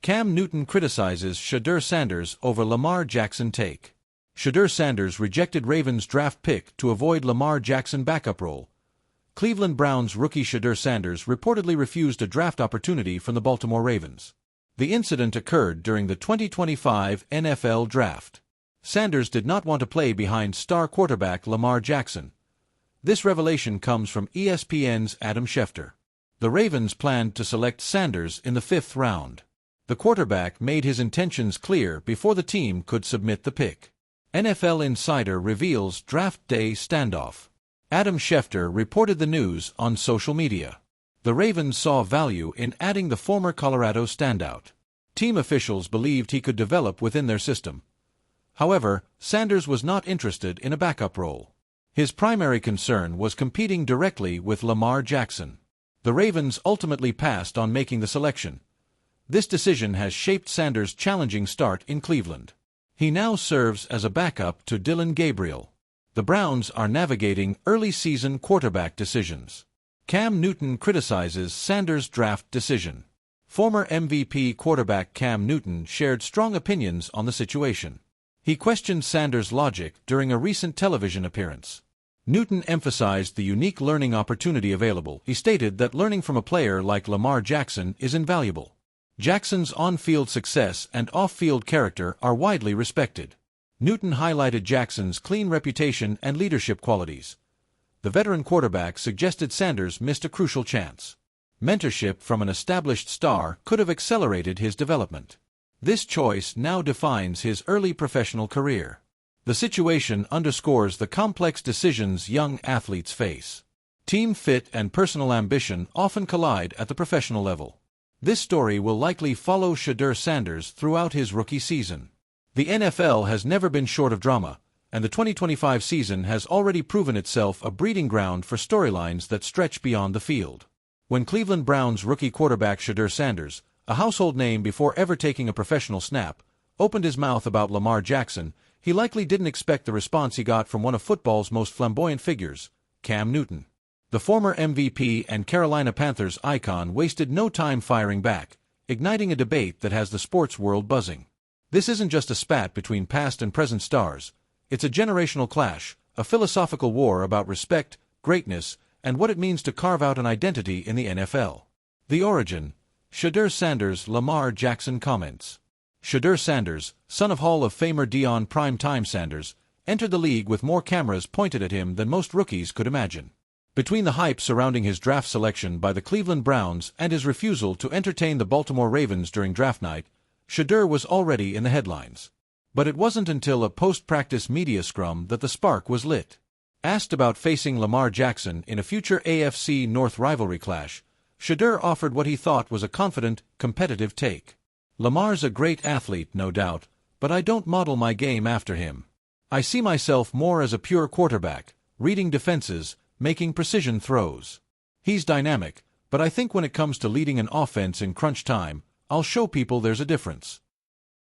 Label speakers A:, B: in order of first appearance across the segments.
A: Cam Newton criticizes Shedeur Sanders over Lamar Jackson take. Shedeur Sanders rejected Ravens draft pick to avoid Lamar Jackson backup role. Cleveland Browns rookie Shedeur Sanders reportedly refused a draft opportunity from the Baltimore Ravens. The incident occurred during the 2025 NFL Draft. Sanders did not want to play behind star quarterback Lamar Jackson. This revelation comes from ESPN's Adam Schefter. The Ravens planned to select Sanders in the 5th round. The quarterback made his intentions clear before the team could submit the pick. NFL Insider reveals draft day standoff. Adam Schefter reported the news on social media. The Ravens saw value in adding the former Colorado standout. Team officials believed he could develop within their system. However, Sanders was not interested in a backup role. His primary concern was competing directly with Lamar Jackson. The Ravens ultimately passed on making the selection. This decision has shaped Sanders' challenging start in Cleveland. He now serves as a backup to Dillon Gabriel. The Browns are navigating early-season quarterback decisions. Cam Newton criticizes Sanders' draft decision. Former MVP quarterback Cam Newton shared strong opinions on the situation. He questioned Sanders' logic during a recent television appearance. Newton emphasized the unique learning opportunity available. He stated that learning from a player like Lamar Jackson is invaluable. Jackson's on-field success and off-field character are widely respected. Newton highlighted Jackson's clean reputation and leadership qualities. The veteran quarterback suggested Sanders missed a crucial chance. Mentorship from an established star could have accelerated his development. This choice now defines his early professional career. The situation underscores the complex decisions young athletes face. Team fit and personal ambition often collide at the professional level. This story will likely follow Shedeur Sanders throughout his rookie season. The NFL has never been short of drama, and the 2025 season has already proven itself a breeding ground for storylines that stretch beyond the field. When Cleveland Browns rookie quarterback Shedeur Sanders, a household name before ever taking a professional snap, opened his mouth about Lamar Jackson, he likely didn't expect the response he got from one of football's most flamboyant figures, Cam Newton. The former MVP and Carolina Panthers icon wasted no time firing back, igniting a debate that has the sports world buzzing. This isn't just a spat between past and present stars, it's a generational clash, a philosophical war about respect, greatness, and what it means to carve out an identity in the NFL. The origin: Shedeur Sanders. Lamar Jackson comments. Shedeur Sanders, son of Hall of Famer Deion "Prime-Time" Sanders, entered the league with more cameras pointed at him than most rookies could imagine. Between the hype surrounding his draft selection by the Cleveland Browns and his refusal to entertain the Baltimore Ravens during draft night, Shedeur was already in the headlines. But it wasn't until a post-practice media scrum that the spark was lit. Asked about facing Lamar Jackson in a future AFC North rivalry clash, Shedeur offered what he thought was a confident, competitive take. "Lamar's a great athlete, no doubt, but I don't model my game after him. I see myself more as a pure quarterback, reading defenses, making precision throws. He's dynamic, but I think when it comes to leading an offense in crunch time, I'll show people there's a difference."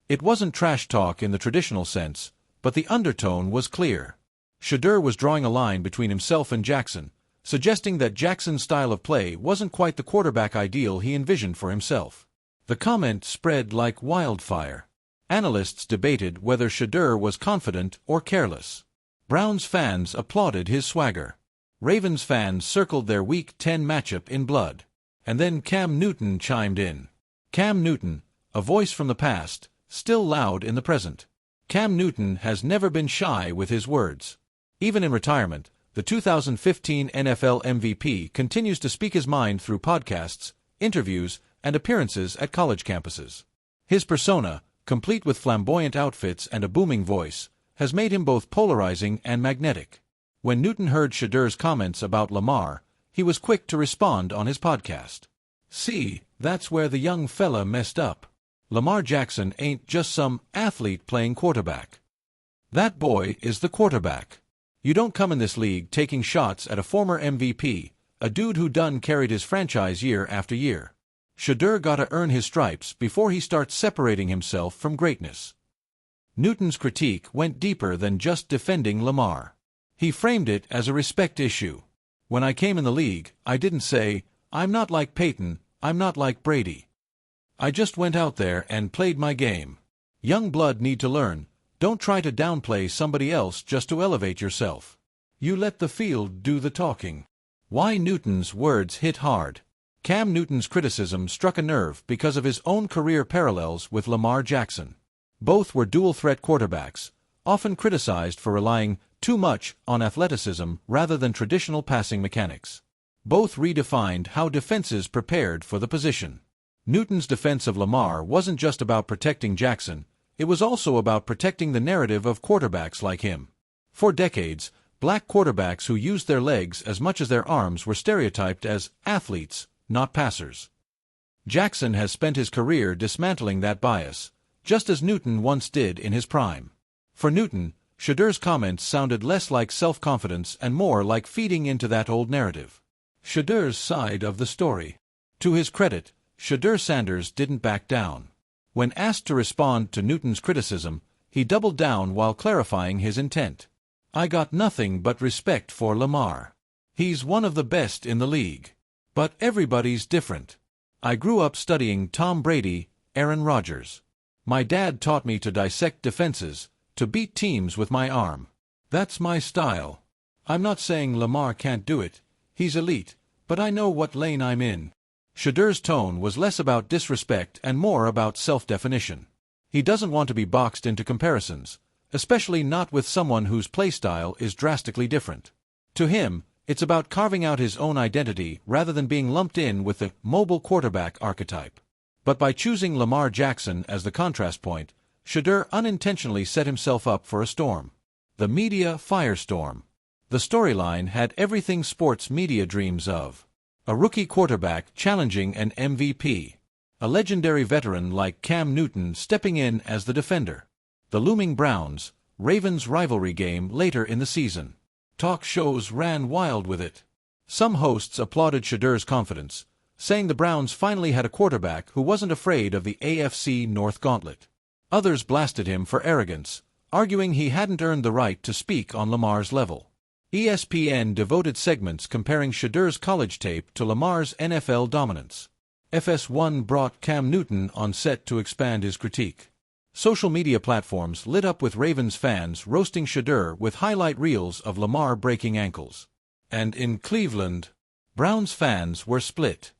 A: It wasn't trash talk in the traditional sense, but the undertone was clear. Shedeur was drawing a line between himself and Jackson, suggesting that Jackson's style of play wasn't quite the quarterback ideal he envisioned for himself. The comment spread like wildfire. Analysts debated whether Shedeur was confident or careless. Browns fans applauded his swagger. Ravens fans circled their Week 10 matchup in blood. And then Cam Newton chimed in. Cam Newton, a voice from the past, still loud in the present. Cam Newton has never been shy with his words. Even in retirement, the 2015 NFL MVP continues to speak his mind through podcasts, interviews, and appearances at college campuses. His persona, complete with flamboyant outfits and a booming voice, has made him both polarizing and magnetic. When Newton heard Shedeur's comments about Lamar, he was quick to respond on his podcast. "See, that's where the young fella messed up. Lamar Jackson ain't just some athlete playing quarterback. That boy is the quarterback. You don't come in this league taking shots at a former MVP, a dude who done carried his franchise year after year. Shedeur gotta earn his stripes before he starts separating himself from greatness." Newton's critique went deeper than just defending Lamar. He framed it as a respect issue. "When I came in the league, I didn't say, 'I'm not like Peyton, I'm not like Brady.' I just went out there and played my game. Young blood need to learn. Don't try to downplay somebody else just to elevate yourself. You let the field do the talking." Why Newton's words hit hard. Cam Newton's criticism struck a nerve because of his own career parallels with Lamar Jackson. Both were dual-threat quarterbacks, often criticized for relying too much on athleticism rather than traditional passing mechanics. Both redefined how defenses prepared for the position. Newton's defense of Lamar wasn't just about protecting Jackson, it was also about protecting the narrative of quarterbacks like him. For decades, black quarterbacks who used their legs as much as their arms were stereotyped as athletes, not passers. Jackson has spent his career dismantling that bias, just as Newton once did in his prime. For Newton, Shedeur's comments sounded less like self-confidence and more like feeding into that old narrative. Shedeur's side of the story. To his credit, Shedeur Sanders didn't back down. When asked to respond to Newton's criticism, he doubled down while clarifying his intent. "I got nothing but respect for Lamar. He's one of the best in the league. But everybody's different. I grew up studying Tom Brady, Aaron Rodgers. My dad taught me to dissect defenses, to beat teams with my arm. That's my style. I'm not saying Lamar can't do it. He's elite, but I know what lane I'm in." Shedeur's tone was less about disrespect and more about self-definition. He doesn't want to be boxed into comparisons, especially not with someone whose playstyle is drastically different. To him, it's about carving out his own identity rather than being lumped in with the mobile quarterback archetype. But by choosing Lamar Jackson as the contrast point, Shedeur unintentionally set himself up for a storm. The media firestorm. The storyline had everything sports media dreams of. A rookie quarterback challenging an MVP. A legendary veteran like Cam Newton stepping in as the defender. The looming Browns-Ravens rivalry game later in the season. Talk shows ran wild with it. Some hosts applauded Shedeur's confidence, saying the Browns finally had a quarterback who wasn't afraid of the AFC North gauntlet. Others blasted him for arrogance, arguing he hadn't earned the right to speak on Lamar's level. ESPN devoted segments comparing Shedeur's college tape to Lamar's NFL dominance. FS1 brought Cam Newton on set to expand his critique. Social media platforms lit up with Ravens fans roasting Shedeur with highlight reels of Lamar breaking ankles. And in Cleveland, Browns fans were split.